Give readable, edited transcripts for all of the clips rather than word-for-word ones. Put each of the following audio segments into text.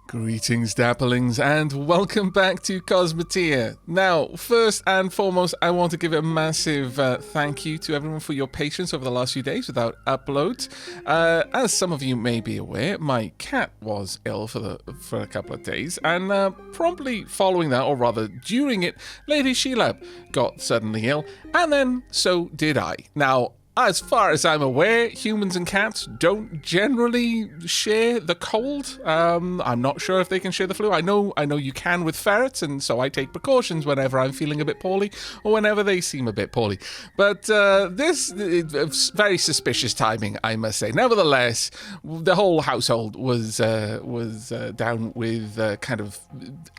Greetings, Dapplings, and welcome back to Cosmoteer. Now, first and foremost, I want to give a massive thank you to everyone for your patience over the last few days without uploads. As some of you may be aware, my cat was ill for a couple of days, and promptly following that, or rather during it, Lady Sheila got suddenly ill, and then so did I. Now, as far as I'm aware, humans and cats don't generally share the cold. I'm not sure if they can share the flu. I know you can with ferrets, and so I take precautions whenever I'm feeling a bit poorly or whenever they seem a bit poorly. But this is very suspicious timing, I must say. Nevertheless, the whole household was down with kind of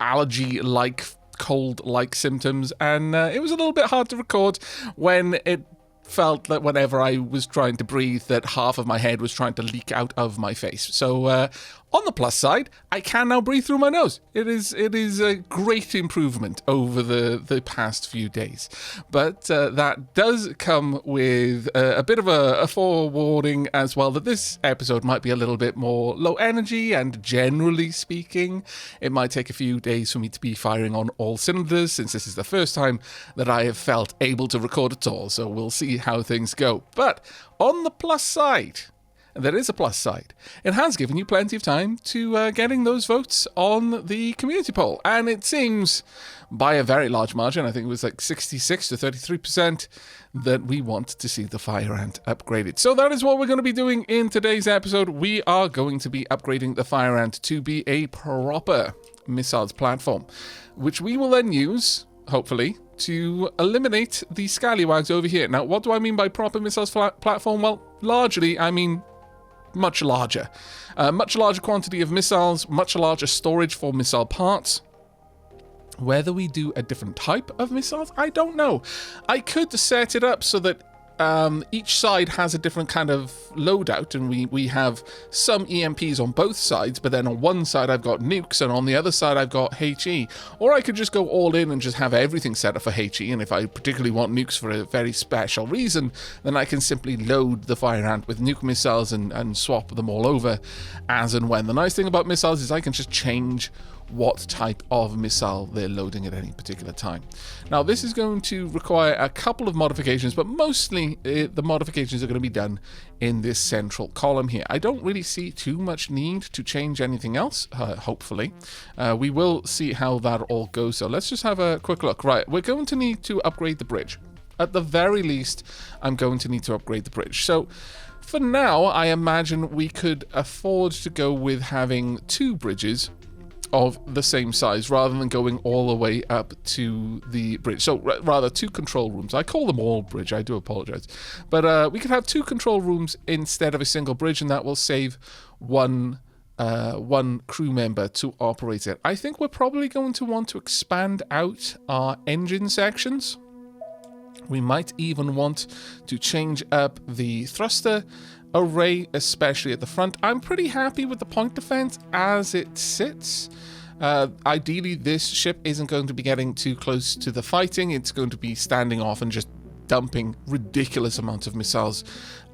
allergy-like, cold-like symptoms, and it was a little bit hard to record when it felt that whenever I was trying to breathe that half of my head was trying to leak out of my face. So on the plus side, I can now breathe through my nose. It is a great improvement over the past few days. But that does come with a bit of a forewarning as well, that this episode might be a little bit more low energy, and generally speaking, it might take a few days for me to be firing on all cylinders, since this is the first time that I have felt able to record at all. So we'll see how things go. But on the plus side, and there is a plus side, it has given you plenty of time to getting those votes on the community poll. And it seems, by a very large margin, I think it was like 66 to 33%, that we want to see the Fire Ant upgraded. So that is what we're going to be doing in today's episode. We are going to be upgrading the Fire Ant to be a proper missiles platform, which we will then use, hopefully, to eliminate the scallywags over here. Now, what do I mean by proper missiles platform? Well, largely, I mean much larger. Much larger quantity of missiles, much larger storage for missile parts. Whether we do a different type of missiles, I don't know. I could set it up so that each side has a different kind of loadout, and we have some EMPs on both sides, but then on one side I've got nukes, and on the other side I've got HE. Or I could just go all in and just have everything set up for HE, and if I particularly want nukes for a very special reason, then I can simply load the Fire Ant with nuke missiles and swap them all over as and when. The nice thing about missiles is I can just change what type of missile they're loading at any particular time. Now, this is going to require a couple of modifications, but mostly the modifications are going to be done in this central column here. I don't really see too much need to change anything else, hopefully. We will see how that all goes, so let's just have a quick look. Right, we're going to need to upgrade the bridge. At the very least, I'm going to need to upgrade the bridge. So for now, I imagine we could afford to go with having two bridges of the same size, rather than going all the way up to the bridge. So rather, two control rooms. I call them all bridge, I do apologize. But we could have two control rooms instead of a single bridge, and that will save one crew member to operate it. I think we're probably going to want to expand out our engine sections. We might even want to change up the thruster array, especially at the front. I'm pretty happy with the point defense as it sits. Ideally, this ship isn't going to be getting too close to the fighting. It's going to be standing off and just dumping ridiculous amounts of missiles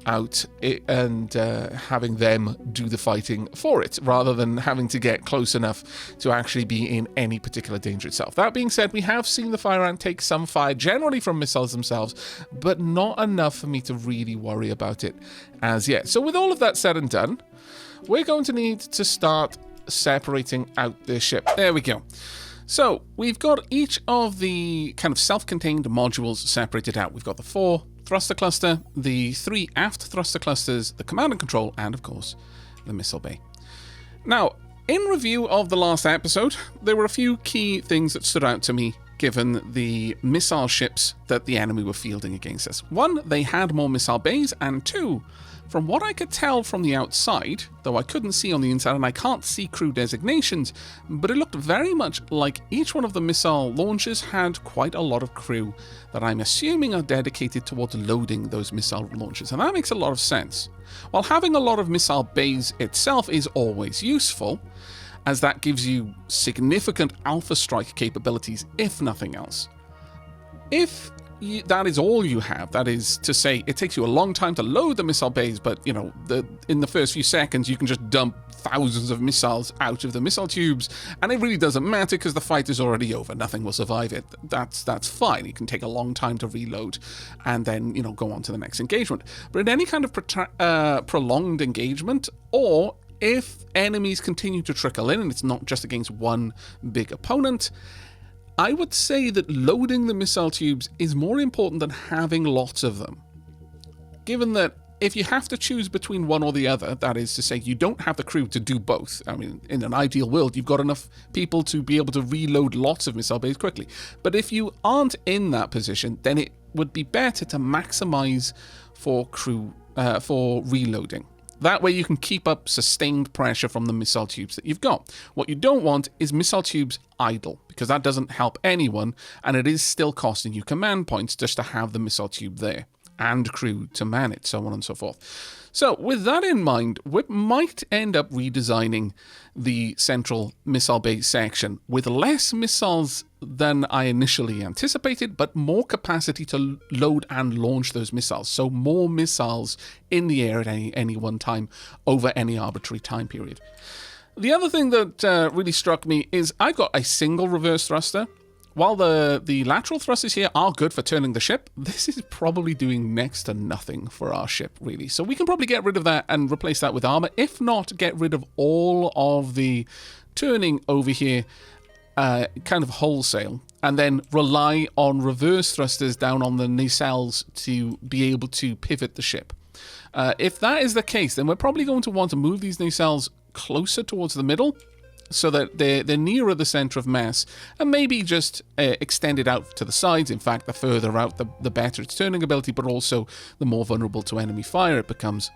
out and having them do the fighting for it, rather than having to get close enough to actually be in any particular danger itself. That being said, we have seen the Fire Ant take some fire, generally from missiles themselves, but not enough for me to really worry about it as yet. So with all of that said and done, we're going to need to start separating out this ship. There we go. So we've got each of the kind of self-contained modules separated out. We've got the 4 thruster cluster, the 3 aft thruster clusters, the command and control, and of course, the missile bay. Now, in review of the last episode, there were a few key things that stood out to me given the missile ships that the enemy were fielding against us. 1, they had more missile bays, and 2, from what I could tell from the outside, though I couldn't see on the inside and I can't see crew designations, but it looked very much like each one of the missile launchers had quite a lot of crew that I'm assuming are dedicated towards loading those missile launchers, and that makes a lot of sense. While having a lot of missile bays itself is always useful, as that gives you significant alpha strike capabilities, if nothing else. If that is all you have. That is to say, it takes you a long time to load the missile bays, but, you know, in the first few seconds, you can just dump thousands of missiles out of the missile tubes, and it really doesn't matter because the fight is already over. Nothing will survive it. That's fine. It can take a long time to reload and then, you know, go on to the next engagement. But in any kind of prolonged engagement, or if enemies continue to trickle in and it's not just against one big opponent, I would say that loading the missile tubes is more important than having lots of them. Given that if you have to choose between one or the other, that is to say, you don't have the crew to do both. I mean, in an ideal world, you've got enough people to be able to reload lots of missile bays quickly. But if you aren't in that position, then it would be better to maximize for crew, for reloading. That way you can keep up sustained pressure from the missile tubes that you've got. What you don't want is missile tubes idle, because that doesn't help anyone, and it is still costing you command points just to have the missile tube there, and crew to man it, so on and so forth. So with that in mind, we might end up redesigning the central missile base section with less missiles than I initially anticipated, but more capacity to load and launch those missiles. So more missiles in the air at any one time over any arbitrary time period. The other thing that really struck me is I've got a single reverse thruster. While the lateral thrusters here are good for turning the ship, this is probably doing next to nothing for our ship, really. So we can probably get rid of that and replace that with armor. If not, get rid of all of the turning over here kind of wholesale, and then rely on reverse thrusters down on the nacelles to be able to pivot the ship. If that is the case, then we're probably going to want to move these nacelles closer towards the middle, so that they're nearer the center of mass, and maybe just extend it out to the sides. In fact, the further out, the better its turning ability, but also the more vulnerable to enemy fire it becomes.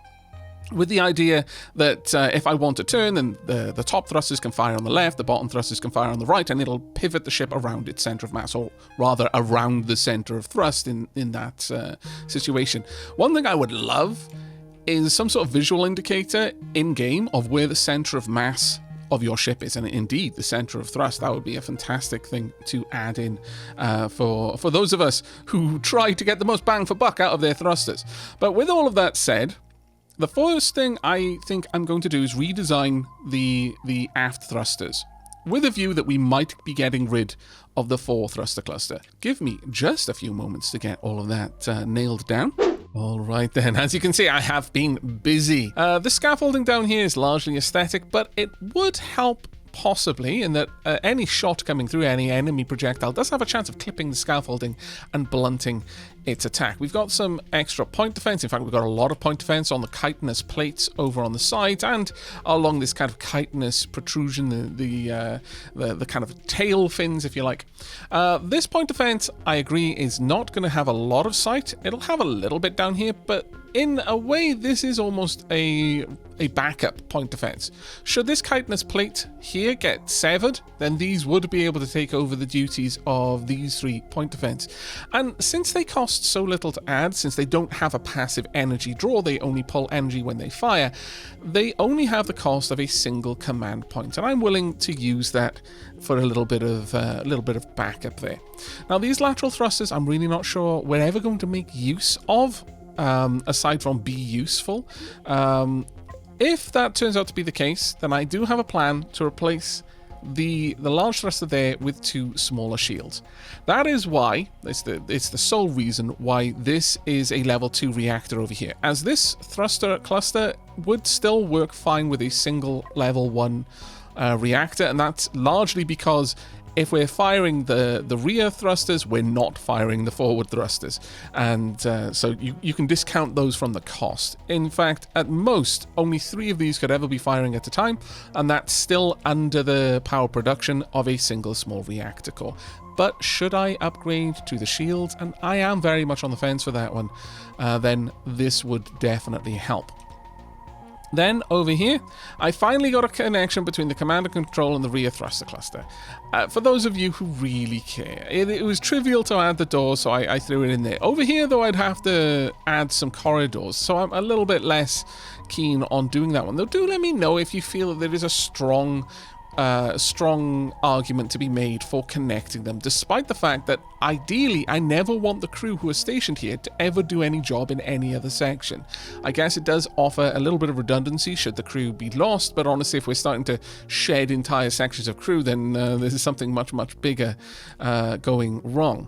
With the idea that if I want to turn, then the top thrusters can fire on the left, the bottom thrusters can fire on the right, and it'll pivot the ship around its center of mass, or rather around the center of thrust in that situation. One thing I would love is some sort of visual indicator in-game of where the center of mass of your ship is, and indeed the center of thrust. That would be a fantastic thing to add in for those of us who try to get the most bang for buck out of their thrusters. But with all of that said, the first thing I think I'm going to do is redesign the aft thrusters, with a view that we might be getting rid of the 4 thruster cluster. Give me just a few moments to get all of that nailed down. All right then, as you can see, I have been busy. The scaffolding down here is largely aesthetic, but it would help possibly in that any shot coming through any enemy projectile does have a chance of clipping the scaffolding and blunting its attack. We've got some extra point defense. In fact, we've got a lot of point defense on the chitinous plates over on the sides and along this kind of chitinous protrusion, the kind of tail fins, if you like. This point defense, I agree, is not going to have a lot of sight. It'll have a little bit down here, but in a way, this is almost a backup point defense. Should this chitinous plate here get severed, then these would be able to take over the duties of these 3 point defense. And since they cost so little to add, since they don't have a passive energy draw, they only pull energy when they fire, they only have the cost of a single command point, and I'm willing to use that for a little bit of backup there. Now, these lateral thrusters, I'm really not sure we're ever going to make use of, aside from be useful. If that turns out to be the case, then I do have a plan to replace the large thruster there with 2 smaller shields. That is why, it's the sole reason why this is a level 2 reactor over here, as this thruster cluster would still work fine with a single level 1 reactor, and that's largely because if we're firing the rear thrusters, we're not firing the forward thrusters. And so you can discount those from the cost. In fact, at most, only 3 of these could ever be firing at a time, and that's still under the power production of a single small reactor core. But should I upgrade to the shields, and I am very much on the fence for that one, then this would definitely help. Then, over here, I finally got a connection between the command and control and the rear thruster cluster. For those of you who really care, it was trivial to add the doors, so I threw it in there. Over here, though, I'd have to add some corridors, so I'm a little bit less keen on doing that one. Though, do let me know if you feel that there is a strong strong argument to be made for connecting them, despite the fact that ideally I never want the crew who are stationed here to ever do any job in any other section. I guess it does offer a little bit of redundancy should the crew be lost, but honestly, if we're starting to shed entire sections of crew, then this is something much, much bigger going wrong.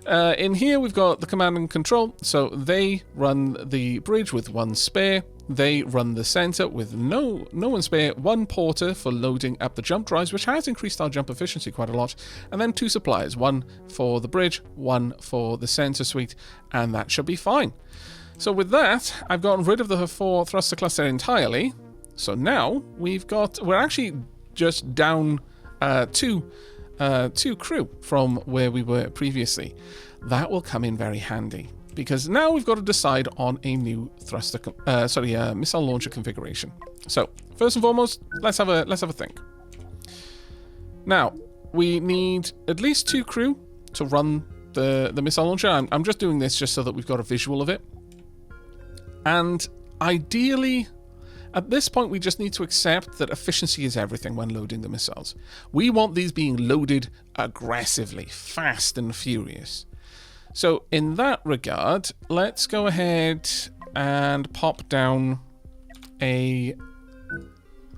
In here, we've got the command and control, so they run the bridge with one spare. They run the center with no one spare, one porter for loading up the jump drives, which has increased our jump efficiency quite a lot, and then 2 suppliers, one for the bridge, one for the center suite, and that should be fine. So with that, I've gotten rid of the 4 thruster cluster entirely. So now we're actually just down 2 crew from where we were previously. That will come in very handy, because now we've got to decide on a new missile launcher configuration. So first and foremost, let's have a think. Now we need at least 2 crew to run the missile launcher. I'm just doing this just so that we've got a visual of it. And ideally, at this point, we just need to accept that efficiency is everything when loading the missiles. We want these being loaded aggressively, fast and furious. So in that regard, let's go ahead and pop down a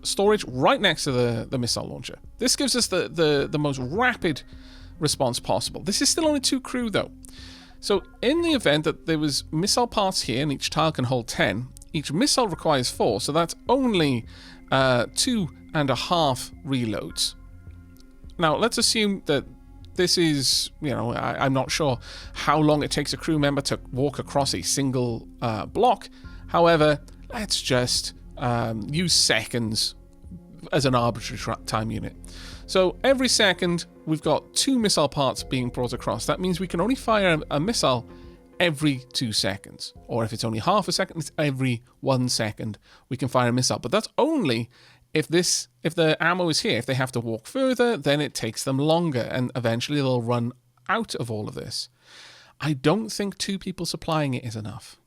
storage right next to the missile launcher. This gives us the most rapid response possible. This is still only 2 crew though. So in the event that there was missile parts here and each tile can hold 10, each missile requires 4, so that's only 2.5 reloads. Now let's assume that this is, I'm not sure how long it takes a crew member to walk across a single block. However, let's just use seconds as an arbitrary time unit. So every second, we've got 2 missile parts being brought across. That means we can only fire a missile every 2 seconds. Or if it's only half a second, it's every 1 second we can fire a missile. But that's only if the ammo is here. If they have to walk further, then it takes them longer, and eventually they'll run out of all of this. I don't think 2 people supplying it is enough.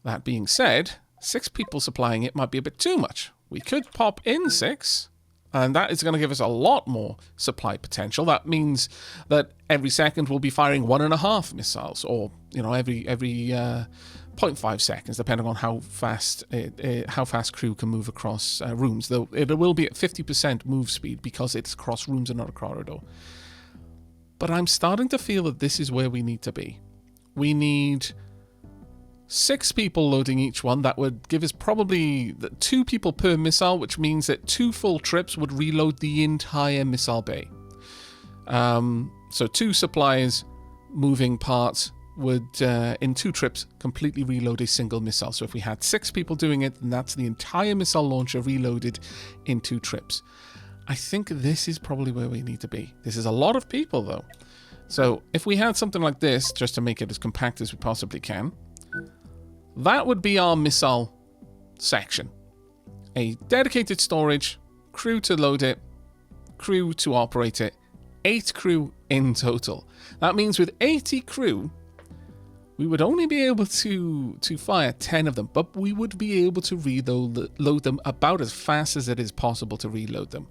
That being said, 6 people supplying it might be a bit too much. We could pop in 6, and that is going to give us a lot more supply potential. That means that every second we'll be firing 1.5 missiles, or every 0.5 seconds, depending on how fast crew can move across rooms. Though it will be at 50% move speed because it's across rooms and not a corridor. But I'm starting to feel that this is where we need to be. We need 6 people loading each one. That would give us probably 2 people per missile, which means that 2 full trips would reload the entire missile bay. So 2 suppliers moving parts would, in 2 trips, completely reload a single missile. So if we had 6 people doing it, then that's the entire missile launcher reloaded in 2 trips. I think this is probably where we need to be. This is a lot of people, though. So if we had something like this, just to make it as compact as we possibly can, that would be our missile section. A dedicated storage, crew to load it, crew to operate it, 8 crew in total. That means with 80 crew, we would only be able to fire 10 of them, but we would be able to reload them about as fast as it is possible to reload them.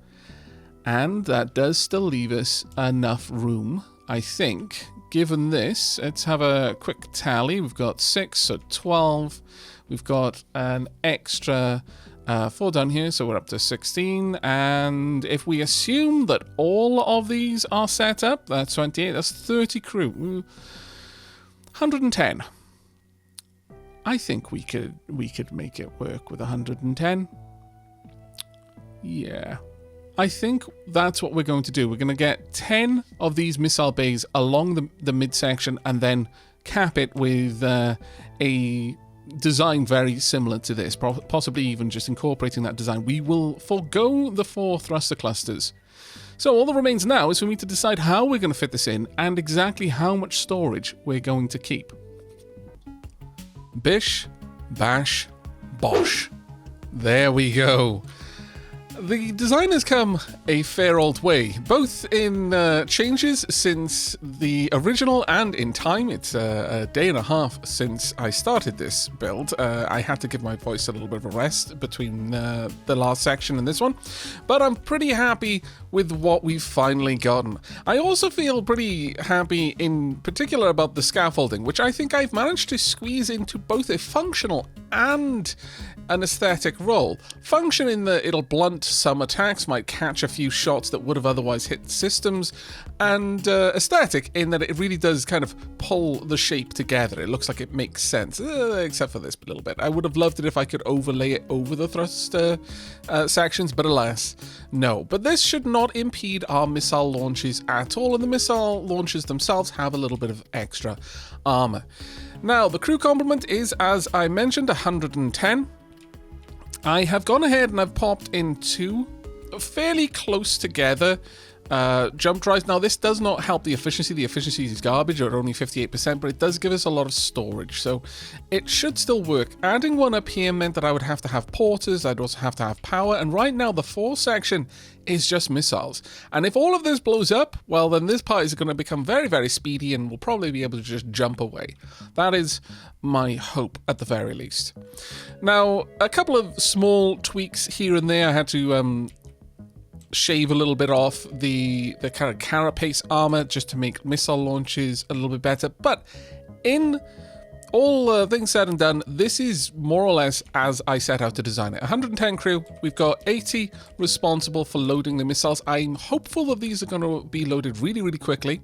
And that does still leave us enough room, I think. Given this, let's have a quick tally. We've got 6, so 12. We've got an extra 4 down here, so we're up to 16. And if we assume that all of these are set up, that's 28, that's 30 crew. 110. I think we could make it work with 110. Yeah. I think that's what we're going to do. We're going to get 10 of these missile bays along the midsection and then cap it with a design very similar to this, possibly even just incorporating that design. We will forego the 4 thruster clusters. So all that remains now is for me to decide how we're going to fit this in and exactly how much storage we're going to keep. Bish, bash, bosh. There we go. The design has come a fair old way, both in changes since the original and in time. It's a day and a half since I started this build. I had to give my voice a little bit of a rest between the last section and this one, but I'm pretty happy with what we've finally gotten. I also feel pretty happy in particular about the scaffolding, which I think I've managed to squeeze into both a functional and an aesthetic role. Function in that it'll blunt some attacks, might catch a few shots that would have otherwise hit systems, and aesthetic in that it really does kind of pull the shape together. It looks like it makes sense, except for this little bit. I would have loved it if I could overlay it over the thrust sections, but alas, no. But this should not impede our missile launches at all, and the missile launches themselves have a little bit of extra armor. Now, the crew complement is, as I mentioned, 110. I have gone ahead and I've popped in two fairly close together jump drives. Now, this does not help the efficiency. The efficiency is garbage, or only 58%, but it does give us a lot of storage, so it should still work. Adding one up here meant that I would have to have porters, I'd also have to have power, and right now the 4 section is just missiles. And if all of this blows up, well, then this part is going to become very, very speedy and we'll probably be able to just jump away. That is my hope, at the very least. Now, a couple of small tweaks here and there. I had to shave a little bit off the kind of carapace armor just to make missile launches a little bit better. But in all things said and done, this is more or less as I set out to design it. 110 crew, we've got 80 responsible for loading the missiles. I'm hopeful that these are going to be loaded really, really quickly.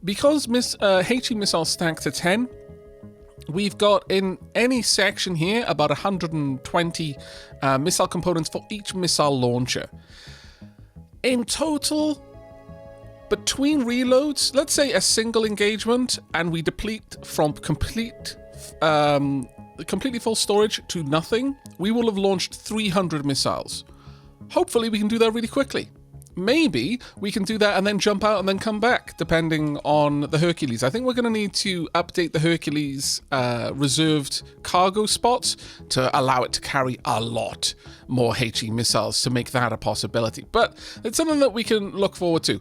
Because HE missiles stack to 10, we've got in any section here about 120 missile components for each missile launcher. In total, between reloads, let's say a single engagement, and we deplete from completely full storage to nothing, we will have launched 300 missiles. Hopefully we can do that really quickly. Maybe we can do that and then jump out and then come back, depending on the Hercules. I think we're going to need to update the Hercules reserved cargo spots to allow it to carry a lot more HE missiles to make that a possibility. But it's something that we can look forward to.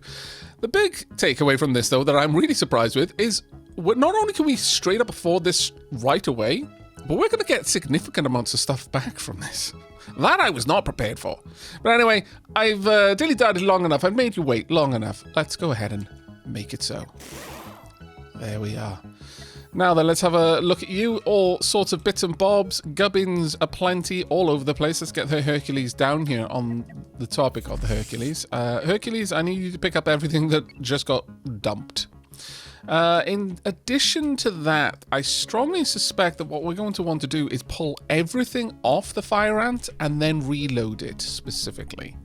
The big takeaway from this, though, that I'm really surprised with is not only can we straight up afford this right away, but we're going to get significant amounts of stuff back from this. That I was not prepared for. But anyway, I've dilly-dallied long enough. I've made you wait long enough. Let's go ahead and make it so. There we are. Now then, let's have a look at you. All sorts of bits and bobs. Gubbins aplenty all over the place. Let's get the Hercules down here on the topic of the Hercules. Hercules, I need you to pick up everything that just got dumped. In addition to that, I strongly suspect that what we're going to want to do is pull everything off the Fire Ant and then reload it specifically.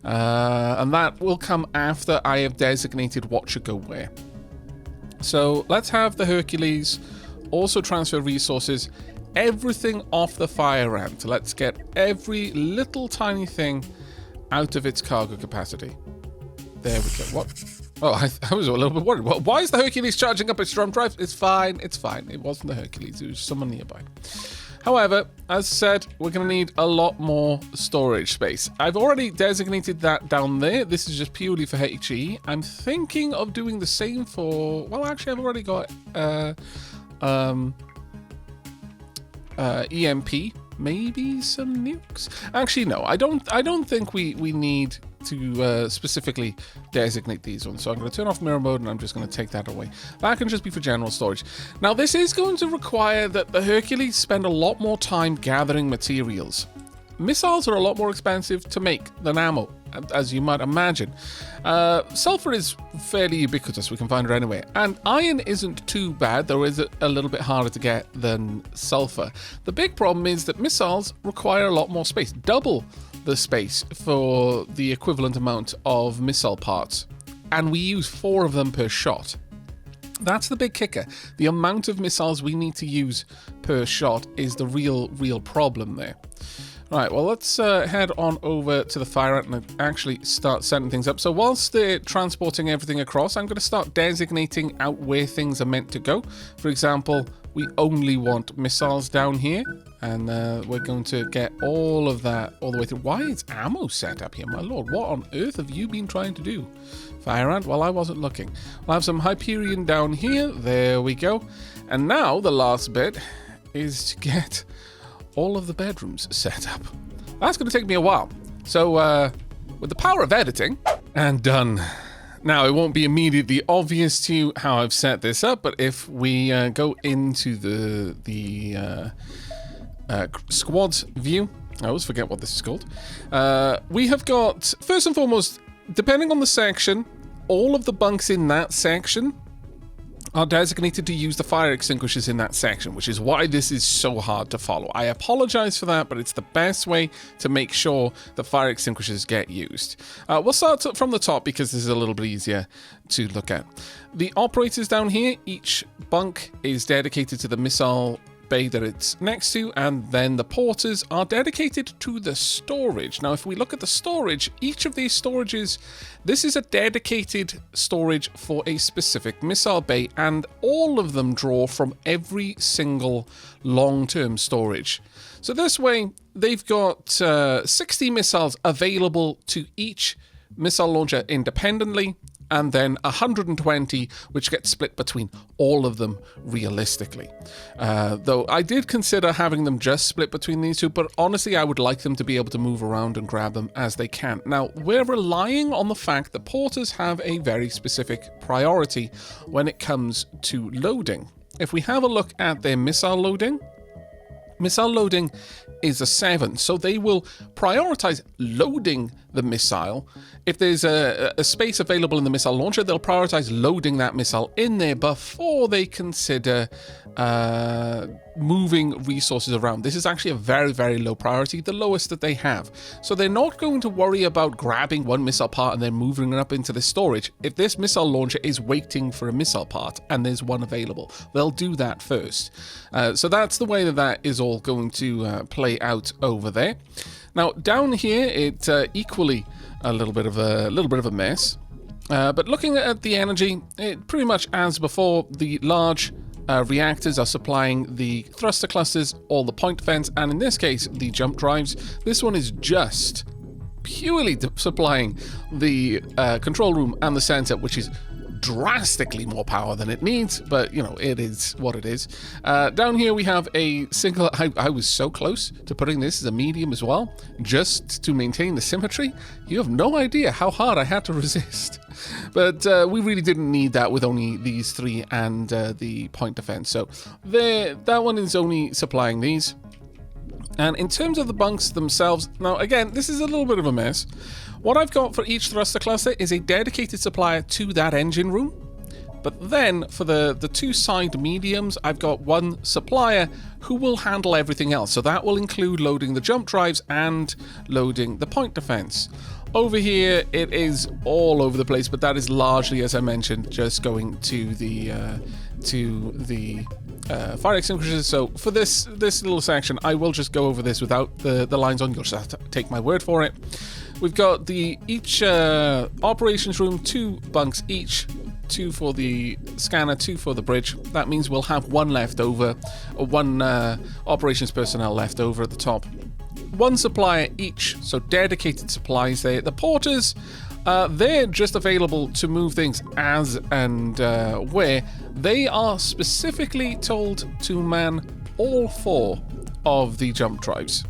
And that will come after I have designated what should go where. So let's have the Hercules also transfer resources, everything off the Fire Ant. Let's get every little tiny thing out of its cargo capacity. There we go. What? Oh, I was a little bit worried. Why is the Hercules charging up its drum drive? It's fine. It's fine. It wasn't the Hercules. It was someone nearby. However, as said, we're going to need a lot more storage space. I've already designated that down there. This is just purely for HE. I'm thinking of doing the same for... Well, actually, I've already got EMP. Maybe some nukes? Actually, no. I don't think we need to specifically designate these ones. So I'm going to turn off mirror mode and I'm just going to take that away. That can just be for general storage. Now, this is going to require that the Hercules spend a lot more time gathering materials. Missiles are a lot more expensive to make than ammo, as you might imagine. Sulfur is fairly ubiquitous. We can find it anywhere. And iron isn't too bad, though it is a little bit harder to get than sulfur. The big problem is that missiles require a lot more space. Double the space for the equivalent amount of missile parts. And we use 4 of them per shot. That's the big kicker. The amount of missiles we need to use per shot is the real problem there. Right, well, let's head on over to the Fire Ant and actually start setting things up. So whilst they're transporting everything across, I'm going to start designating out where things are meant to go. For example, we only want missiles down here. And we're going to get all of that all the way through. Why is ammo set up here? My lord, what on earth have you been trying to do? Fire ant? Well, I wasn't looking. We'll have some Hyperion down here. There we go. And now the last bit is to get all of the bedrooms set up. That's going to take me a while. So with the power of editing, and done. Now, it won't be immediately obvious to you how I've set this up, but if we go into the squads view, I always forget what this is called. We have got, first and foremost, depending on the section, all of the bunks in that section are designated to use the fire extinguishers in that section, which is why this is so hard to follow. I apologize for that, but it's the best way to make sure the fire extinguishers get used. We'll start from the top because this is a little bit easier to look at. The operators down here, each bunk is dedicated to the missile bay that it's next to, and then the porters are dedicated to the storage. Now, if we look at the storage, each of these storages, this is a dedicated storage for a specific missile bay, and all of them draw from every single long-term storage. So this way, they've got 60 missiles available to each missile launcher independently, and then 120, which gets split between all of them realistically. Though I did consider having them just split between these two, but honestly, I would like them to be able to move around and grab them as they can. Now, we're relying on the fact that porters have a very specific priority when it comes to loading. If we have a look at their missile loading is a 7, so they will prioritize loading the missile. If there's a space available in the missile launcher, they'll prioritize loading that missile in there before they consider moving resources around. This is actually a very, very low priority, the lowest that they have. So they're not going to worry about grabbing one missile part and then moving it up into the storage. If this missile launcher is waiting for a missile part and there's one available, they'll do that first. So that's the way that is all going to play out over there. Now down here, it's equally a little bit of a mess. But looking at the energy, it pretty much as before. The large reactors are supplying the thruster clusters, all the point defense, and in this case, the jump drives. This one is just purely supplying the control room and the center, which is drastically more power than it needs, but you know, it is what it is. Down here we have a single, I was so close to putting this as a medium as well, just to maintain the symmetry. You have no idea how hard I had to resist. But we really didn't need that with only these three and the point defense. So that one is only supplying these. And in terms of the bunks themselves, now again, this is a little bit of a mess. What I've got for each thruster cluster is a dedicated supplier to that engine room. But then for the two side mediums, I've got one supplier who will handle everything else. So that will include loading the jump drives and loading the point defense. Over here, it is all over the place, but that is largely, as I mentioned, just going to the fire extinguishers. So for this little section, I will just go over this without the lines on. You'll just have to take my word for it. We've got each operations room, 2 bunks each, 2 for the scanner, 2 for the bridge. That means we'll have one left over, or one operations personnel left over at the top. 1 supplier each, so dedicated supplies there. The porters, they're just available to move things as and where. They are specifically told to man all 4 of the jump drives.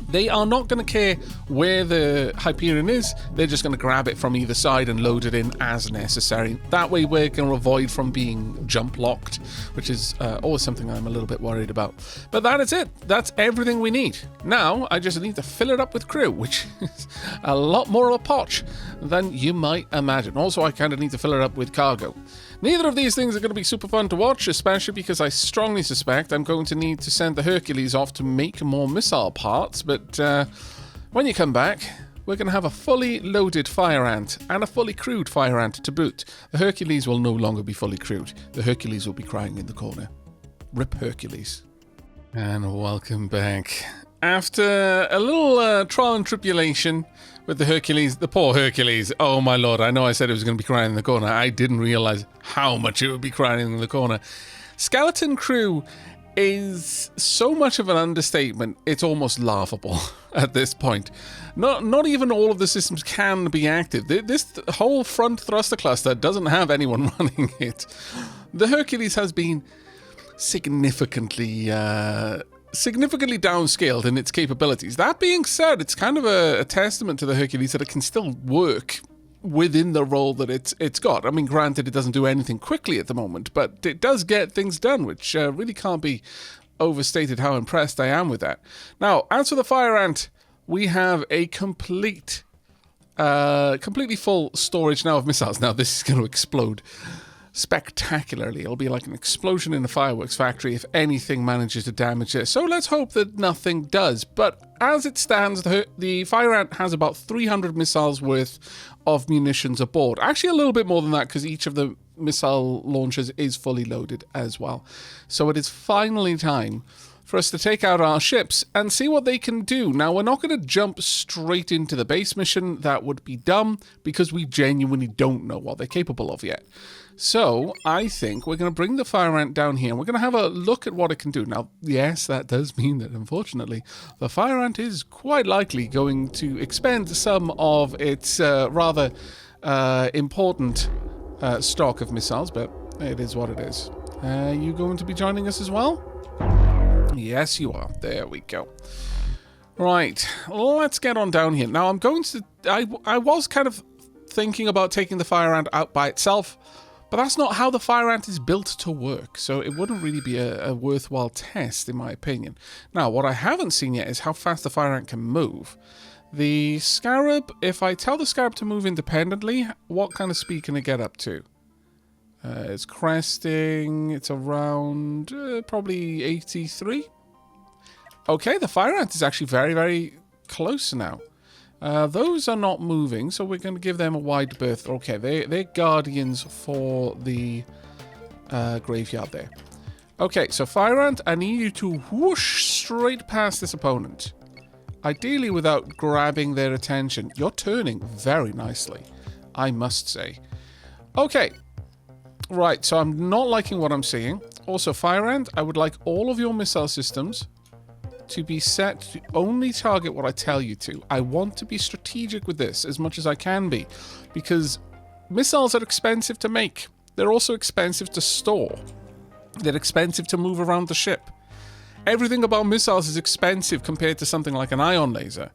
They are not going to care where the Hyperion is. They're just going to grab it from either side and load it in as necessary. That way we're going to avoid from being jump locked, which is always something I'm a little bit worried about. But that is it. That's everything we need. Now I just need to fill it up with crew, which is a lot more of a potch than you might imagine. Also, I kind of need to fill it up with cargo. Neither of these things are going to be super fun to watch, especially because I strongly suspect I'm going to need to send the Hercules off to make more missile parts, but when you come back, we're going to have a fully loaded fire ant and a fully crewed fire ant to boot. The Hercules will no longer be fully crewed. The Hercules will be crying in the corner. Rip Hercules. And welcome back. After a little trial and tribulation with the Hercules, the poor Hercules, oh my lord, I know I said it was going to be crying in the corner. I didn't realize how much it would be crying in the corner. Skeleton crew is so much of an understatement, it's almost laughable at this point. Not even all of the systems can be active. This whole front thruster cluster doesn't have anyone running it. The Hercules has been significantly downscaled in its capabilities. That being said, it's kind of a testament to the Hercules that it can still work within the role that it's got. I mean, granted, it doesn't do anything quickly at the moment, but it does get things done, which really can't be overstated how impressed I am with that. Now, as for the Fire Ant, we have a completely full storage now of missiles. Now, this is going to explode spectacularly. It'll be like an explosion in a fireworks factory if anything manages to damage it. So let's hope that nothing does. But as it stands, the Fire Ant has about 300 missiles worth of munitions aboard. Actually, a little bit more than that because each of the missile launchers is fully loaded as well. So it is finally time for us to take out our ships and see what they can do. Now, we're not going to jump straight into the base mission. That would be dumb because we genuinely don't know what they're capable of yet. So I think we're going to bring the Fire Ant down here and we're going to have a look at what it can do. Now, yes, that does mean that, unfortunately, the Fire Ant is quite likely going to expend some of its rather important stock of missiles, but it is what it is. Are you going to be joining us as well? Yes, you are. There we go. Right, let's get on down here. Now, I'm going to... I was kind of thinking about taking the Fire Ant out by itself, but that's not how the Fire Ant is built to work, so it wouldn't really be a worthwhile test, in my opinion. Now, what I haven't seen yet is how fast the Fire Ant can move. The Scarab, if I tell the Scarab to move independently, what kind of speed can it get up to? It's cresting, it's around probably 83. Okay, the Fire Ant is actually very, very close now. Those are not moving, so we're going to give them a wide berth. Okay, they're guardians for the graveyard there. Okay, so Fire Ant, I need you to whoosh straight past this opponent. Ideally without grabbing their attention. You're turning very nicely, I must say. Okay. Right, so I'm not liking what I'm seeing. Also, Fire Ant, I would like all of your missile systems to be set to only target what I tell you to. I want to be strategic with this as much as I can be, because missiles are expensive to make. They're also expensive to store. They're expensive to move around the ship. Everything about missiles is expensive compared to something like an ion laser.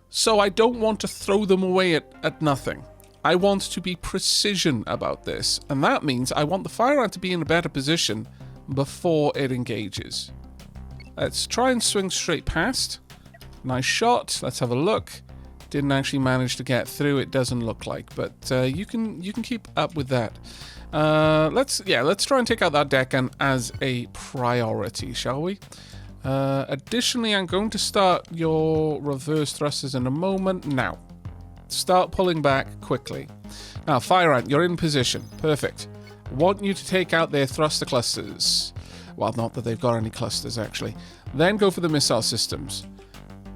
So I don't want to throw them away at nothing. I want to be precision about this, and that means I want the Fire Ant to be in a better position before it engages. Let's try and swing straight past. Nice shot. Let's have a look. Didn't actually manage to get through, it doesn't look like, but you can keep up with that. Let's try and take out that Deccan as a priority, shall we? Additionally, I'm going to start your reverse thrusters in a moment. Now, start pulling back quickly. Now, Fire Ant, you're in position. Perfect. Want you to take out their thruster clusters. Well, not that they've got any clusters, actually. Then go for the missile systems.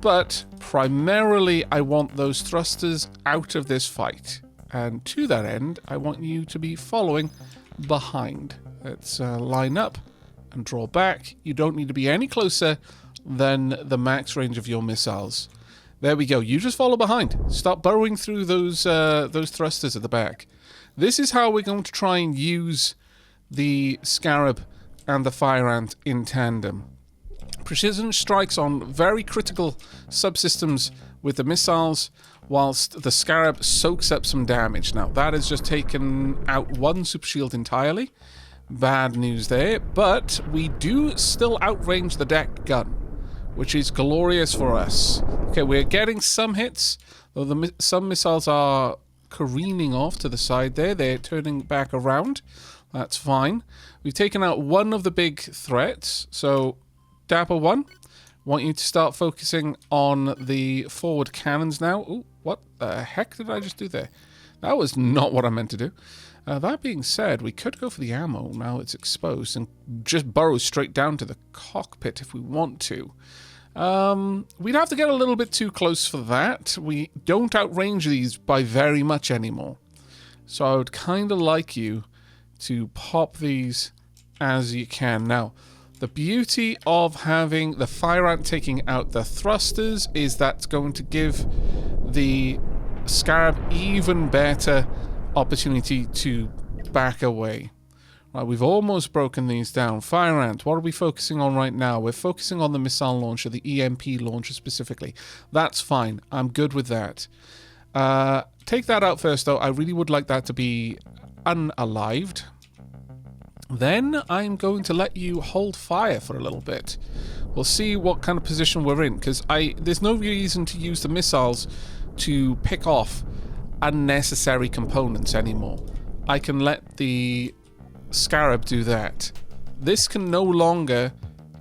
But primarily, I want those thrusters out of this fight. And to that end, I want you to be following behind. Let's line up and draw back. You don't need to be any closer than the max range of your missiles. There we go. You just follow behind. Stop burrowing through those thrusters at the back. This is how we're going to try and use the Scarab and the Fire Ant in tandem. Precision strikes on very critical subsystems with the missiles, whilst the Scarab soaks up some damage. Now, that has just taken out one super shield entirely. Bad news there, but we do still outrange the deck gun, which is glorious for us. Okay, we're getting some hits, though some missiles are careening off to the side there. They're turning back around. That's fine. We've taken out one of the big threats, so Dapper 1, want you to start focusing on the forward cannons now. Ooh, what the heck did I just do there? That was not what I meant to do. That being said, we could go for the ammo now it's exposed and just burrow straight down to the cockpit if we want to. We'd have to get a little bit too close for that. We don't outrange these by very much anymore. So I would kind of like you to pop these as you can. Now, the beauty of having the fire ant taking out the thrusters is that's going to give the scarab even better opportunity to back away. Right, we've almost broken these down. Fire ant, what are we focusing on right now? We're focusing on the missile launcher, the EMP launcher specifically. That's fine. I'm good with that. Take that out first, though. I really would like that to be unalived. Then I'm going to let you hold fire for a little bit. We'll see what kind of position we're in, because there's no reason to use the missiles to pick off unnecessary components anymore. I can let the scarab do that. This can no longer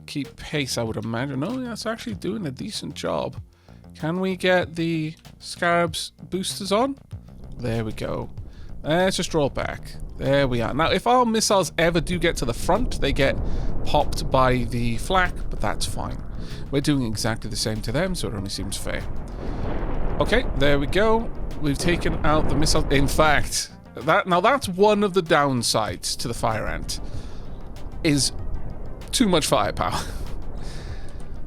keep pace, I would imagine. Oh, yeah, it's actually doing a decent job. Can we get the scarab's boosters on? There we go. Let's just draw back. There we are. Now, if our missiles ever do get to the front, they get popped by the flak, but that's fine. We're doing exactly the same to them, so it only seems fair. Okay, there we go. We've taken out the missile. In fact, that's one of the downsides to the fire ant, is too much firepower.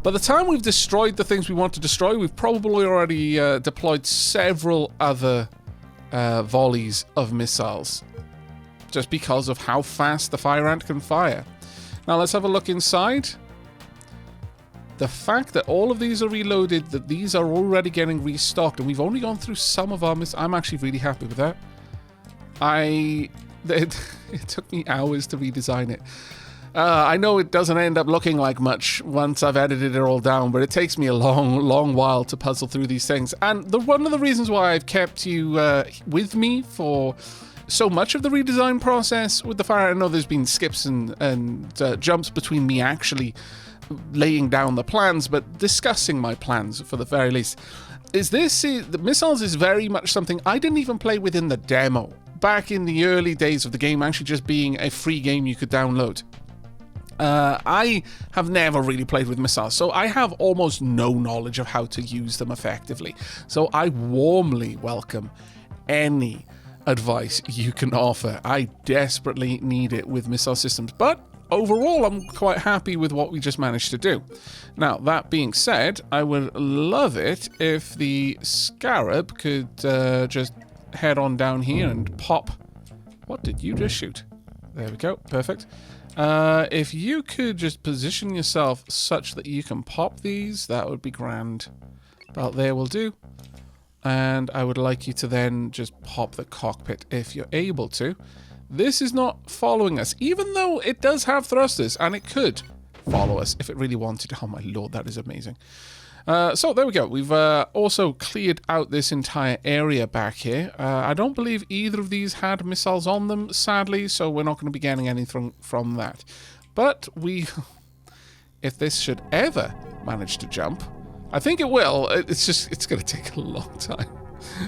By the time we've destroyed the things we want to destroy, we've probably already deployed several other volleys of missiles, just because of how fast the fire ant can fire. Now let's have a look inside. The fact that all of these are reloaded, that these are already getting restocked, and we've only gone through some of our missiles, I'm actually really happy with that. It took me hours to redesign it. I know it doesn't end up looking like much once I've edited it all down, but it takes me a long while to puzzle through these things. And one of the reasons why I've kept you with me for so much of the redesign process with the fire, I know there's been skips and jumps between me actually laying down the plans, but discussing my plans for the very least, the missiles is very much something I didn't even play with in the demo. Back in the early days of the game, actually just being a free game you could download. I have never really played with missiles, so I have almost no knowledge of how to use them effectively. So I warmly welcome any advice you can offer. I desperately need it with missile systems, but overall I'm quite happy with what we just managed to do. Now, that being said, I would love it if the scarab could just head on down here and pop. What did you just shoot? There we go, perfect. If you could just position yourself such that you can pop these, that would be grand. About there will do. And I would like you to then just pop the cockpit if you're able to. This is not following us, even though it does have thrusters, and it could follow us if it really wanted. Oh my lord, that is amazing. So there we go. We've also cleared out this entire area back here. I don't believe either of these had missiles on them, sadly, so we're not going to be getting anything from that. But if this should ever manage to jump, I think it will. It's going to take a long time.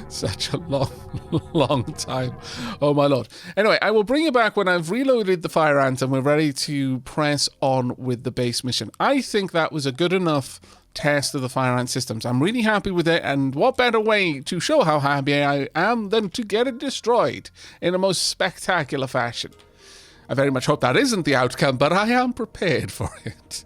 Such a long time. Oh my lord. Anyway, I will bring you back when I've reloaded the fire ant and we're ready to press on with the base mission. I think that was a good enough test of the fire ant systems. I'm really happy with it, and what better way to show how happy I am than to get it destroyed in a most spectacular fashion. I very much hope that isn't the outcome, but I am prepared for it.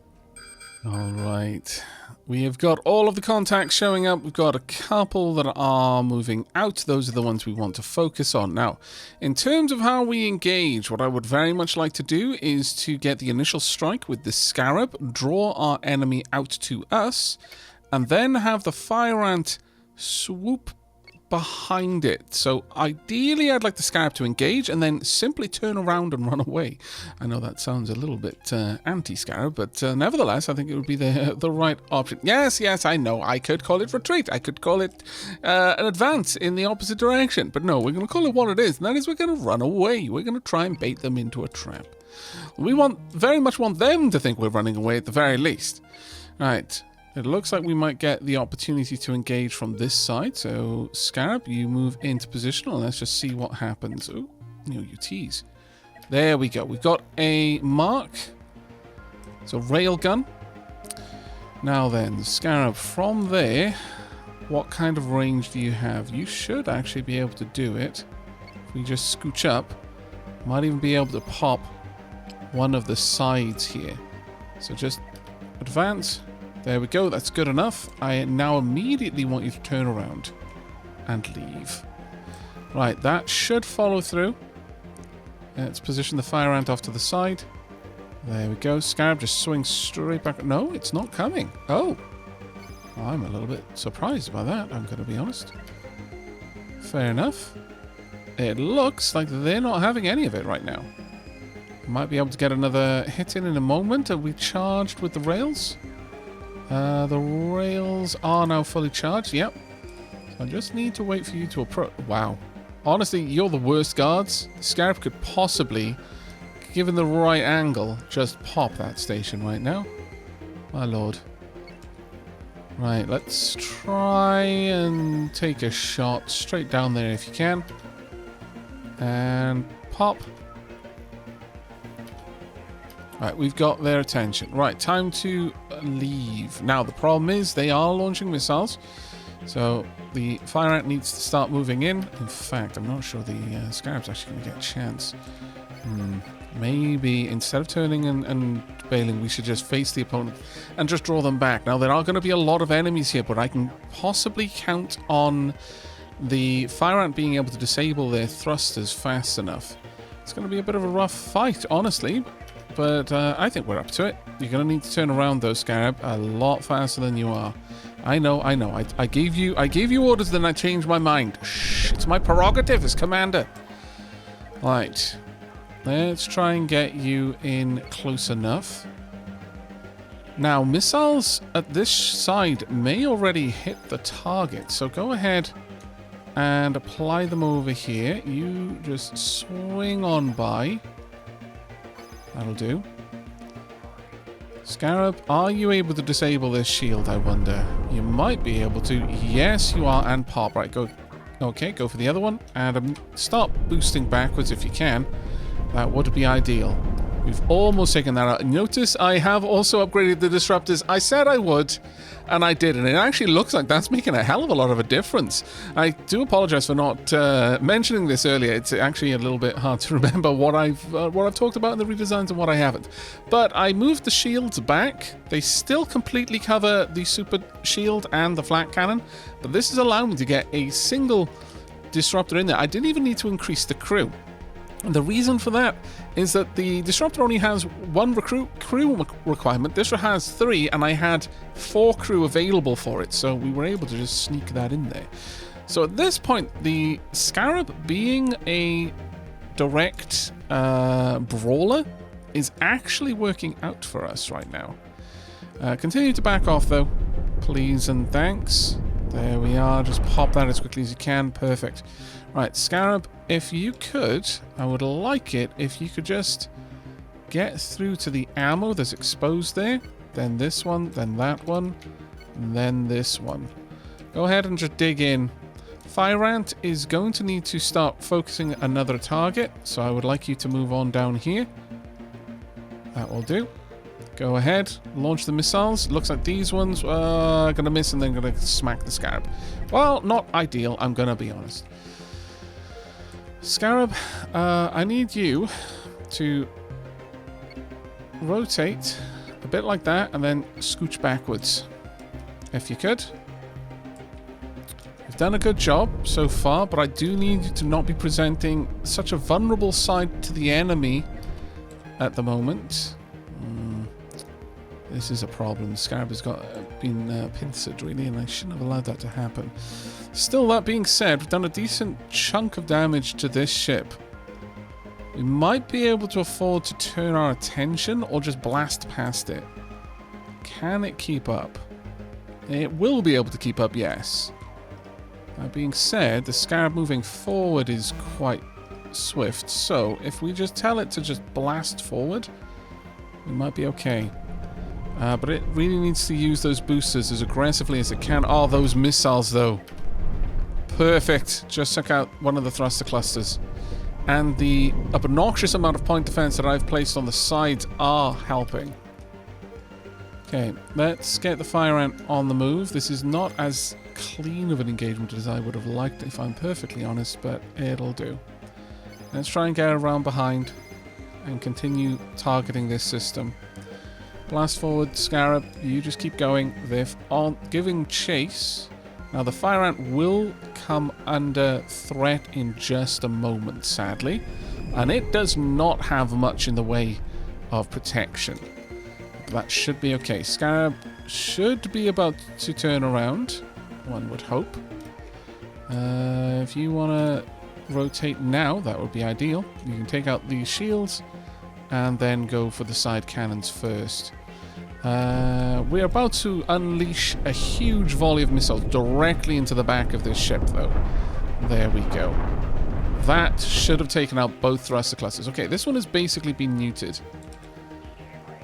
Alright. We have got all of the contacts showing up. We've got a couple that are moving out. Those are the ones we want to focus on. Now, in terms of how we engage, what I would very much like to do is to get the initial strike with the scarab, draw our enemy out to us, and then have the fire ant swoop behind it. So ideally I'd like the scarab to engage and then simply turn around and run away. I know that sounds a little bit anti-scarab, but nevertheless I think it would be the right option. Yes, I know, I could call it retreat, I could call it an advance in the opposite direction, but no, we're going to call it what it is, and that is we're going to run away. We're going to try and bait them into a trap. We very much want them to think we're running away at the very least. Right. It looks like we might get the opportunity to engage from this side. So, Scarab, you move into position. And let's just see what happens. Oh, you tease. There we go. We've got a mark. So, railgun. Now then, Scarab, from there, what kind of range do you have? You should actually be able to do it. If we just scooch up, might even be able to pop one of the sides here. So just advance. There we go. That's good enough. I now immediately want you to turn around and leave. Right, that should follow through. Let's position the fire ant off to the side. There we go. Scarab just swings straight back. No, it's not coming. Oh. I'm a little bit surprised by that, I'm going to be honest. Fair enough. It looks like they're not having any of it right now. Might be able to get another hit in a moment. Are we charged with the rails? The rails are now fully charged. Yep. So I just need to wait for you to approach. Wow. Honestly, you're the worst guards. Scarab could possibly, given the right angle, just pop that station right now. My lord. Right, let's try and take a shot straight down there if you can. And pop. Right, we've got their attention. Right, time to leave. Now, the problem is they are launching missiles. So the fire ant needs to start moving in. In fact, I'm not sure the Scarab's actually going to get a chance. Maybe instead of turning and bailing, we should just face the opponent and just draw them back. Now, there are going to be a lot of enemies here, but I can possibly count on the fire ant being able to disable their thrusters fast enough. It's going to be a bit of a rough fight, honestly, but I think we're up to it. You're going to need to turn around, though, Scarab, a lot faster than you are. I know. I gave you orders, then I changed my mind. Shh, it's my prerogative as commander. Right. Let's try and get you in close enough. Now, missiles at this side may already hit the target, so go ahead and apply them over here. You just swing on by. That'll do. Scarab, are you able to disable this shield, I wonder? You might be able to. Yes, you are, and pop. Right, go. Okay, go for the other one, and start boosting backwards if you can. That would be ideal. We've almost taken that out. Notice I have also upgraded the disruptors. I said I would, and I did, and it actually looks like that's making a hell of a lot of a difference. I do apologize for not mentioning this earlier. It's actually a little bit hard to remember what I've talked about in the redesigns and what I haven't. But I moved the shields back. They still completely cover the super shield and the flat cannon, but this is allowing me to get a single disruptor in there. I didn't even need to increase the crew. The reason for that is that the disruptor only has one crew requirement. This one has 3, and I had 4 crew available for it, so we were able to just sneak that in there. So at this point, the Scarab being a direct brawler is actually working out for us right now. Continue to back off, though, please and thanks. There we are. Just pop that as quickly as you can. Perfect. Right, Scarab, if you could, I would like it if you could just get through to the ammo that's exposed there, then this one, then that one, and then this one. Go ahead and just dig in. Fire Ant is going to need to start focusing another target, so I would like you to move on down here. That will do. Go ahead, launch the missiles. Looks like these ones are going to miss and then going to smack the Scarab. Well, not ideal, I'm going to be honest. Scarab, I need you to rotate a bit like that and then scooch backwards. If you could. You've done a good job so far, but I do need you to not be presenting such a vulnerable side to the enemy at the moment. This is a problem. Scarab has been pincered, really, and I shouldn't have allowed that to happen. Still, that being said, we've done a decent chunk of damage to this ship. We might be able to afford to turn our attention or just blast past it. Can it keep up? It will be able to keep up, yes. That being said, the Scarab moving forward is quite swift, so if we just tell it to just blast forward, we might be okay. But it really needs to use those boosters as aggressively as it can. Oh, those missiles, though. Perfect. Just took out one of the thruster clusters. And the obnoxious amount of point defense that I've placed on the sides are helping. Okay, let's get the Fire Ant on the move. This is not as clean of an engagement as I would have liked, if I'm perfectly honest, but it'll do. Let's try and get around behind. and continue targeting this system. Blast forward, Scarab. You just keep going. They're giving chase. Now, the fire ant will come under threat in just a moment, sadly. And it does not have much in the way of protection. That should be okay. Scarab should be about to turn around, one would hope. If you want to rotate now, that would be ideal. You can take out these shields and then go for the side cannons first. We're about to unleash a huge volley of missiles directly into the back of this ship, though. There we go. That should have taken out both thruster clusters. Okay, this one has basically been neutered.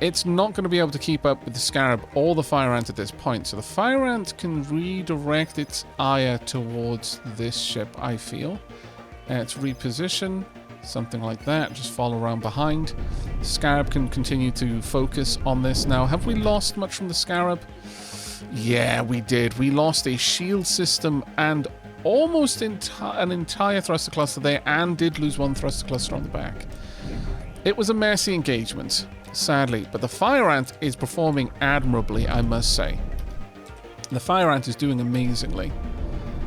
It's not going to be able to keep up with the Scarab or the Fire Ant at this point, so the Fire Ant can redirect its ire towards this ship, I feel. Its reposition, something like that, just follow around behind. Scarab can continue to focus on this now. Have we lost much from the Scarab? Yeah, we did. We lost a shield system and almost an entire thruster cluster there, and did lose one thruster cluster on the back. It was a messy engagement, sadly, but the Fire Ant is performing admirably, I must say. The Fire Ant is doing amazingly.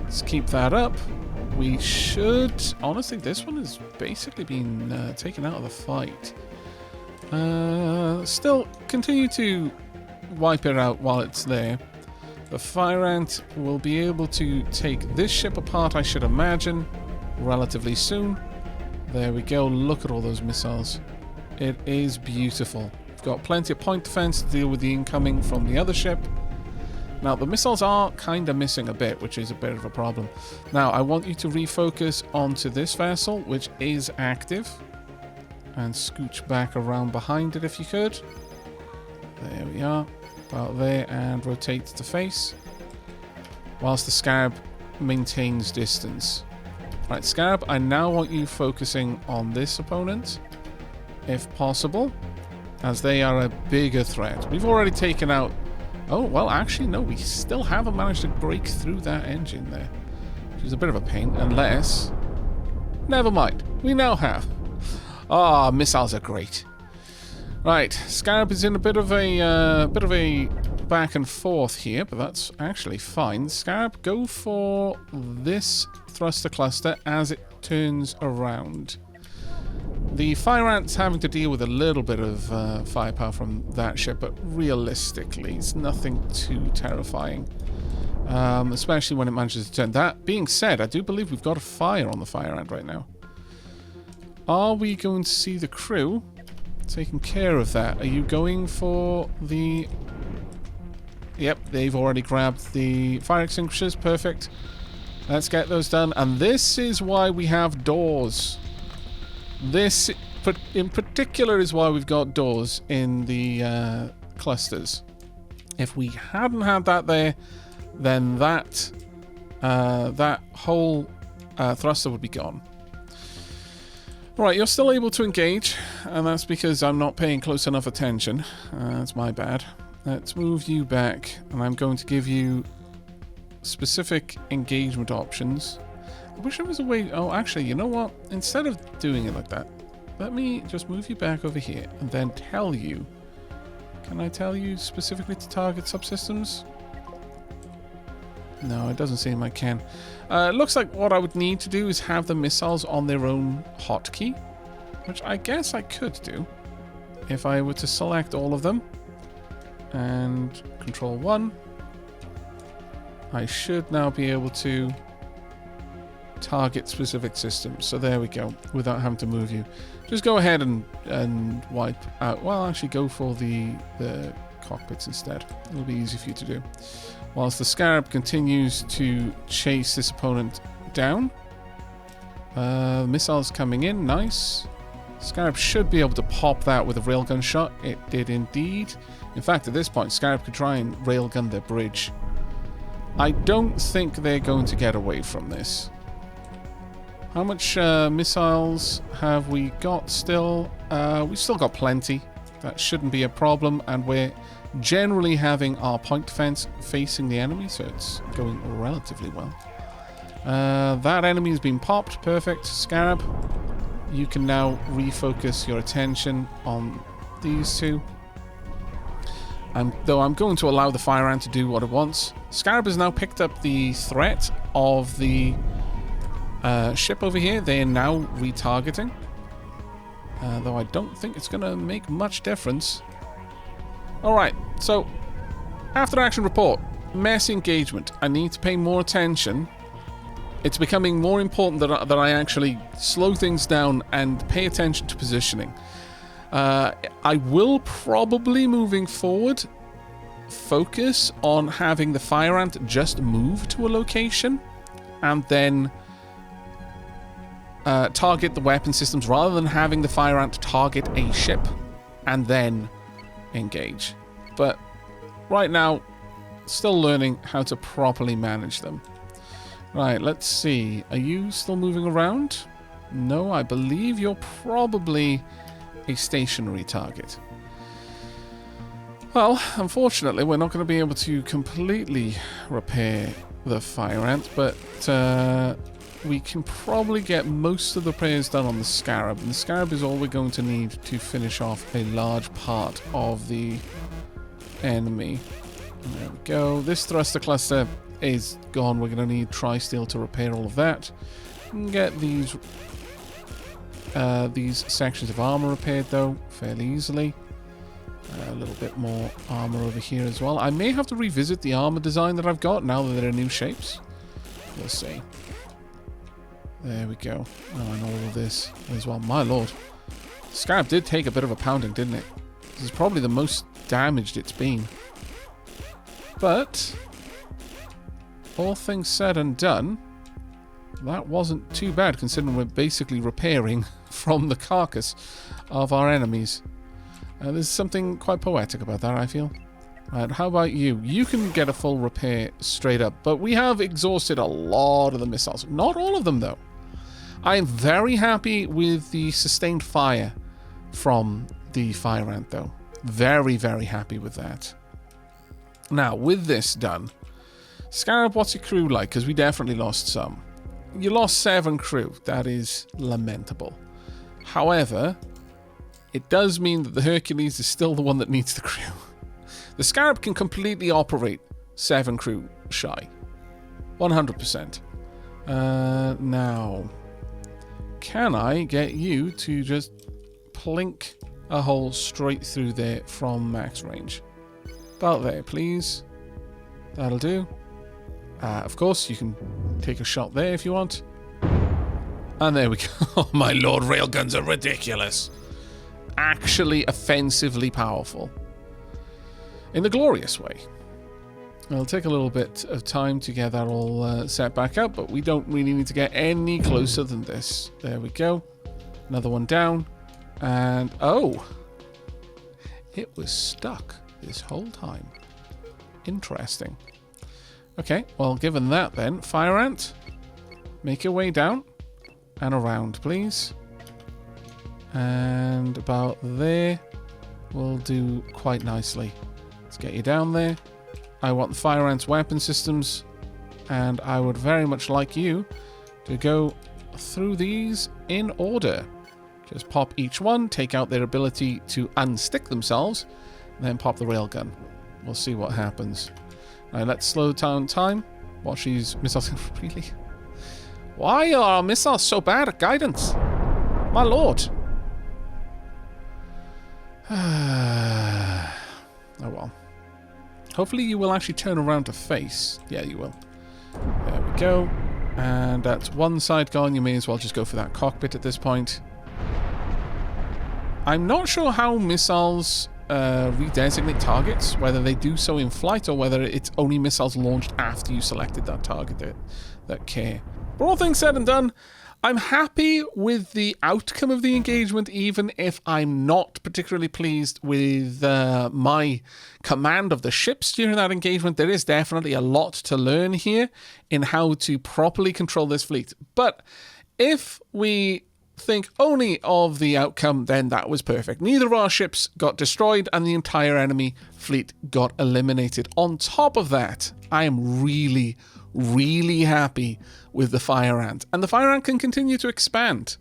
Let's keep that up. We should... Honestly, this one has basically been taken out of the fight. Still, continue to wipe it out while it's there. The Fire Ant will be able to take this ship apart, I should imagine, relatively soon. There we go. Look at all those missiles. It is beautiful. We've got plenty of point defense to deal with the incoming from the other ship. Now, the missiles are kind of missing a bit, which is a bit of a problem. Now, I want you to refocus onto this vessel, which is active. And scooch back around behind it if you could. There we are. About there, and rotate to face. Whilst the Scarab maintains distance. Right, Scarab, I now want you focusing on this opponent, if possible, as they are a bigger threat. We've already taken out... Oh, well, actually, no, we still haven't managed to break through that engine there, which is a bit of a pain, unless... Never mind, we now have. Ah, missiles are great. Right, Scarab is in a bit of a back and forth here, but that's actually fine. Scarab, go for this thruster cluster as it turns around. The Fire Ant's having to deal with a little bit of firepower from that ship, but realistically, it's nothing too terrifying. Especially when it manages to turn. That being said, I do believe we've got a fire on the Fire Ant right now. Are we going to see the crew taking care of that? Are you going for the... Yep, they've already grabbed the fire extinguishers. Perfect. Let's get those done. And this is why we have doors. This, in particular, is why we've got doors in the clusters. If we hadn't had that there, then that whole thruster would be gone. Right, you're still able to engage, and that's because I'm not paying close enough attention. That's my bad. Let's move you back, and I'm going to give you specific engagement options. I wish there was a way... Oh, actually, you know what? Instead of doing it like that, let me just move you back over here and then tell you... Can I tell you specifically to target subsystems? No, it doesn't seem I can. It looks like what I would need to do is have the missiles on their own hotkey, which I guess I could do if I were to select all of them and control 1. I should now be able to target specific systems. So there we go, without having to move you. Just go ahead and wipe out. Well, actually go for the cockpits instead. It'll be easy for you to do. Whilst the Scarab continues to chase this opponent down. Missiles coming in, nice. Scarab should be able to pop that with a railgun shot. It did indeed. In fact, at this point, Scarab could try and railgun their bridge. I don't think they're going to get away from this. How much missiles have we got still? We've still got plenty. That shouldn't be a problem, and we're generally having our point defense facing the enemy, so it's going relatively well. That enemy has been popped. Perfect. Scarab, you can now refocus your attention on these two. And though I'm going to allow the fire ant to do what it wants, Scarab has now picked up the threat of the ship over here. They are now retargeting. Though I don't think it's going to make much difference. Alright, so after action report, messy engagement. I need to pay more attention. It's becoming more important that I actually slow things down and pay attention to positioning. I will probably, moving forward, focus on having the fire ant just move to a location and then target the weapon systems rather than having the fire ant target a ship and then engage. But right now, still learning how to properly manage them. Right, let's see. Are you still moving around? No, I believe you're probably a stationary target. Well, unfortunately, we're not going to be able to completely repair the fire ant, but we can probably get most of the repairs done on the Scarab, and the Scarab is all we're going to need to finish off a large part of the enemy. There we go. This thruster cluster is gone. We're going to need Tri-Steel to repair all of that. And get these sections of armor repaired, though, fairly easily. A little bit more armor over here as well. I may have to revisit the armor design that I've got now that there are new shapes. We'll see. There we go. Oh, and all of this as well. My lord. Scarab did take a bit of a pounding, didn't it? This is probably the most damaged it's been. But all things said and done, that wasn't too bad considering we're basically repairing from the carcass of our enemies. There's something quite poetic about that, I feel. Right, how about you? You can get a full repair straight up, but we have exhausted a lot of the missiles. Not all of them, though. I am very happy with the sustained fire from the fire ant, though. Very, very happy with that. Now, with this done, Scarab, what's your crew like? Because we definitely lost some. You lost 7 crew. That is lamentable. However, it does mean that the Hercules is still the one that needs the crew. The Scarab can completely operate 7 crew shy. 100%. Now, can I get you to just plink a hole straight through there from max range? About there, please. That'll do. Of course, you can take a shot there if you want. And there we go. Oh my lord, railguns are ridiculous. Actually offensively powerful. In the glorious way. It'll take a little bit of time to get that all set back up, but we don't really need to get any closer than this. There we go. Another one down. And, oh! It was stuck this whole time. Interesting. Okay, well, given that then, Fire Ant, make your way down and around, please. And about there will do quite nicely. Let's get you down there. I want the Fire Ant's weapon systems, and I would very much like you to go through these in order. Just pop each one, take out their ability to unstick themselves, and then pop the railgun. We'll see what happens. Now let's slow down time. Watch these missiles. Really? Why are our missiles so bad at guidance? My lord. Oh well. Hopefully you will actually turn around to face. Yeah, you will. There we go. And that's one side gone. You may as well just go for that cockpit at this point. I'm not sure how missiles redesignate targets, whether they do so in flight or whether it's only missiles launched after you selected that target that care. But all things said and done, I'm happy with the outcome of the engagement, even if I'm not particularly pleased with my command of the ships during that engagement. There is definitely a lot to learn here in how to properly control this fleet. But if we think only of the outcome, then that was perfect. Neither of our ships got destroyed and the entire enemy fleet got eliminated. On top of that, I am really, really happy with the Fire Ant. And the Fire Ant can continue to expand.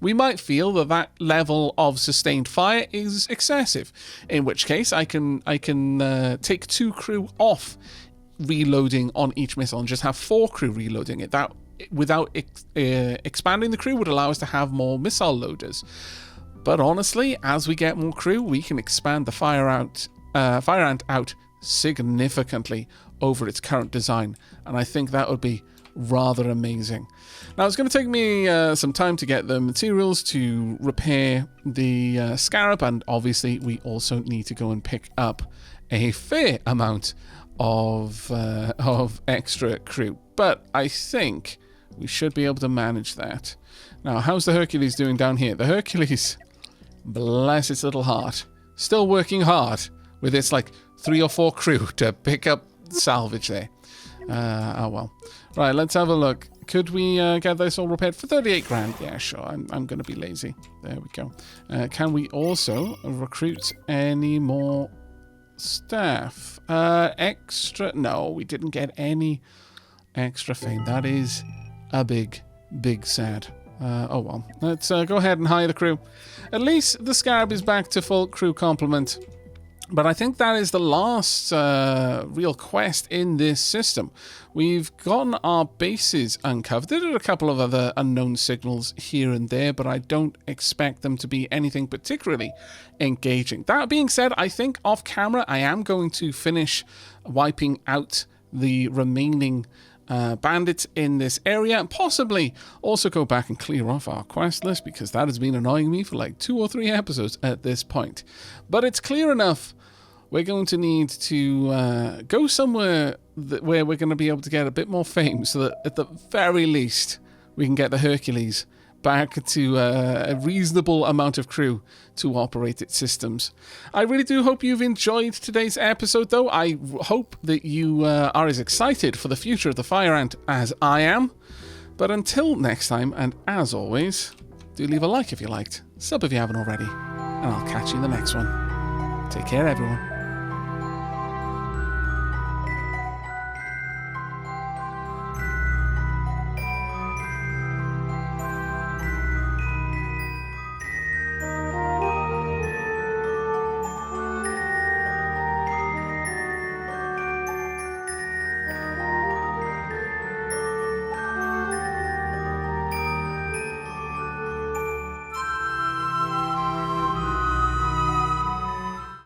we might feel that that level of sustained fire is excessive, in which case I can take 2 crew off reloading on each missile and just have 4 crew reloading it. That, without expanding the crew, would allow us to have more missile loaders. But honestly, as we get more crew, we can expand the fire ant out significantly over its current design, and I think that would be rather amazing. Now, it's going to take me some time to get the materials to repair the scarab, and obviously we also need to go and pick up a fair amount of extra crew, but I think we should be able to manage that. Now, how's the Hercules doing down here? The Hercules, bless its little heart, still working hard with its like 3 or 4 crew to pick up salvage there. Oh well. Right, let's have a look. Could we get this all repaired for 38 grand? Yeah, sure. I'm going to be lazy. There we go. Can we also recruit any more staff? Extra? No, we didn't get any extra fame. That is a big sad. Oh well. Let's go ahead and hire the crew. At least the Scarab is back to full crew complement. But I think that is the last real quest in this system. We've gotten our bases uncovered. There are a couple of other unknown signals here and there, but I don't expect them to be anything particularly engaging. That being said, I think off camera I am going to finish wiping out the remaining bandits in this area, and possibly also go back and clear off our quest list, because that has been annoying me for like 2 or 3 episodes at this point. But it's clear enough. We're going to need to go somewhere where we're going to be able to get a bit more fame, so that at the very least we can get the Hercules back to a reasonable amount of crew to operate its systems. I really do hope you've enjoyed today's episode, though. I hope that you are as excited for the future of the Fire Ant as I am. But until next time, and as always, do leave a like if you liked, sub if you haven't already, and I'll catch you in the next one. Take care, everyone.